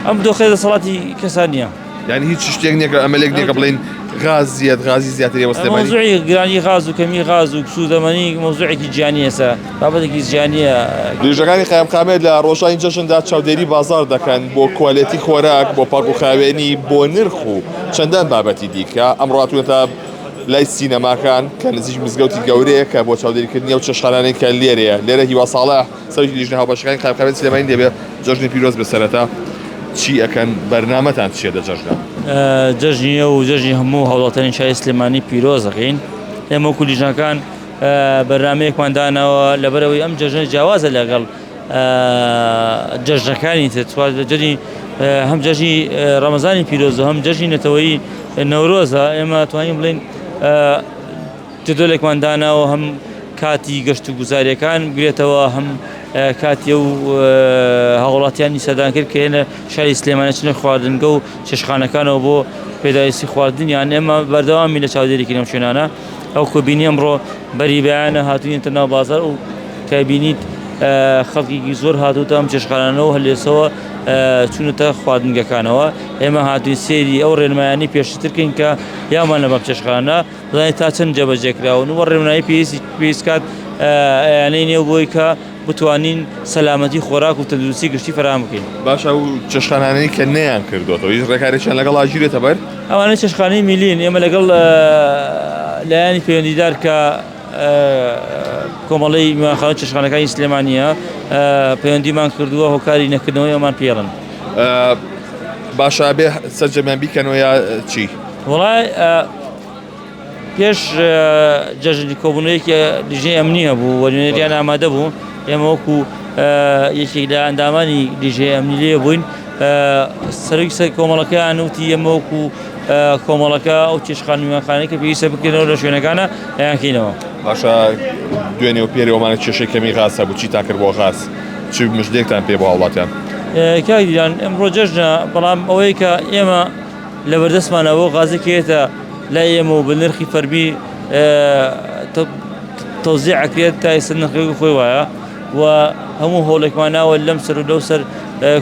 ئەم دۆخێ دەسەڵاتی کەسانیە. یعنی هیچ شتێک نییە ئەمەلێک نییە کە بڵین غاز زیاد غازی زیاتری وەستێمانی مۆزوعی گرانی غاز و کەمی غاز و سوودەمەنی مۆزوعێکی گیانی هەسا بابەتێکی گیانیە. درێژەکانی قایمقامێت لە ڕۆژانی جەژندا چاودێری بازار دەکەن بۆ کوالێتی خۆراک بۆ پاک و خاوێنی بۆ نرخ و چەندان بابەتی دیکە ئەمڕۆ هاتوونەتە لای سینەماکان کە نزیک مزگەوتی گەورەیە کە بۆ چاودێریکردنی و چێشخانانەی کە لێرە هیوا ساڵح سەرۆکی لیژنە هاوبەشەکانی قایمقامێت سلێمانی دەبێت جەژنی پیرۆز بەسەرەتا چی ئەکەن بەرنامەتان چیە لە جەژنە؟ جەژنیە و جەژنی هەموو هەوڵاتیانی شاری سلێمانی پیرۆز دەکەین. ئێمە وەکو لیژنەکان بەرنامەیەکمان داناوە لەبەرەوەی ئەم جەژنە جیاوازە لەگەڵ جەژنەکانی تر جەژنی هەم جەژنی ڕەمەزانی پیرۆز و هەم جەژنی نەتەوەیی نەورۆزە. ئێمە توانین بڵین جدۆلێکمان داناوە هەم کاتی گەشت و گوزاریەکان بگرێتەوە هەم کاتی و هەوڵاتیانی سەردان کرد کە هێنە شاری سلێمانی چنە خواردنگە و چێشخانەکانەوە بۆ پێداویستی خواردنیان. ئێمە بەردەوامی لە چاودێریکردنی ئەم شوێنانە ئەو کۆبینی ئەمڕۆ بەریبەیانە هاتوونیتە ناو بازار و کابینیت خەڵکێکی زۆر هاتووتە ئەم چێشخانانەوە هەلێسەوە چوونەتە خواردنگەکانەوە. ئێمە هاتووی سێری ئەو ڕێنمایانی پێشترکەین کە یامان لە بەم چێشخانە بڵێن تا چەند جێبەجێکراون و ڕێنمایی پێویست کات یانەی نێو بۆی کە بتوانین سەلامەتی خۆراک و تەندروستی گشتی فراهم بکەین. باشە و چێشخانانەی کە نەیان کردوەوە هیچ ڕێکارێکیان لەگەڵ ئاژیرێتە بەر؟ ئەوانە چێشخانەی میلین ئێمە لەگەڵ لایانی پەیوەندیدار کە کۆمەڵەی میوانخانە چێشخانەکانی سلێمانیە پەیوەندیمان کردووە هۆکاری نەکردنەوەی ئەمان پێڵن. باشە بێ سەرجەمیان بیکەنەوە یا چی؟ وڵای پێش جەژنی کۆبوونەیەکی لیژنەی ئەمنی هەبوو وەرنێریان ئامادە بوو. ئێمە وەکو یەکێک لە ئەندامانی لیژنەی ئەمنی لێ بووین. سەرۆکی کۆمەڵەکەیان وتی ئێمە وەکو کۆمەڵەکە ئەو چێشخانە میوانخانەی کە پێویستە بکەنەوە لە شوێنەکانە ئەیانکەینەوە. باشە دوێنێ و پێرەوەمانە کێشەی کەمی غاز هەبوو چیتان کرد بۆ غاز چ مژدێکتان پێ بۆ هەوڵاتیان؟ کاک دیلان ئەمڕۆ جەژنە بەڵام ئەوەی کە ئێمە لە بەردەستمانەوە غازێکێتە لای ئێمە و بە نرخی فەرمی تەوزیعەکرێت تا ئێستا نرخەکەی خۆی وایە و هەموو هەوڵێکمان ناوە لەم سەر و لەو سەر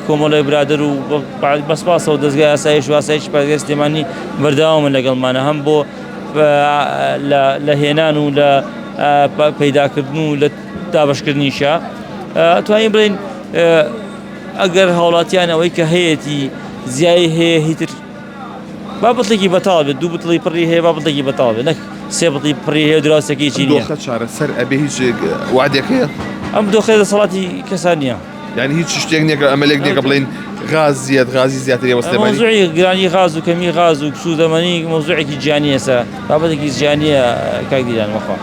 کۆمەڵی برادر و بەسپاسەوە دەستگای ئاسایش و ئاسایشی پارێزگای سلێمانی بەردەوامن لەگەڵمانە هەم بۆ لە هێنان و لە پەیداکردن و لە دابەشکردنیشە. توانین بڵین ئەگەر هەوڵاتیان ئەوەی کە هەیەی زیایی هەیە هیتر با بڵێکی بەتاڵ بێت دوو بتڵی پڕی هەیە با بڵێکی بەتاڵ بێت نەک سێ بڵی پڕی هەیە دراوسێکی چی نییە. دۆخە چارەسەر ئەبێ هیچ وعدێک هەیە؟ ئەم دۆخێ دەسەڵاتی کەسانیە. یعنی هیچ شتێک نییە ئەمەلێک نییە کە بڵین غاز زیاد غازی زیاتری وەستێمانی مۆزوعی گرانی غاز و کەمی غاز و سوودەمەنی مۆزوعێکی گیانی هەسا بابەتێکی گیانیە کاک دیلان وەخوا.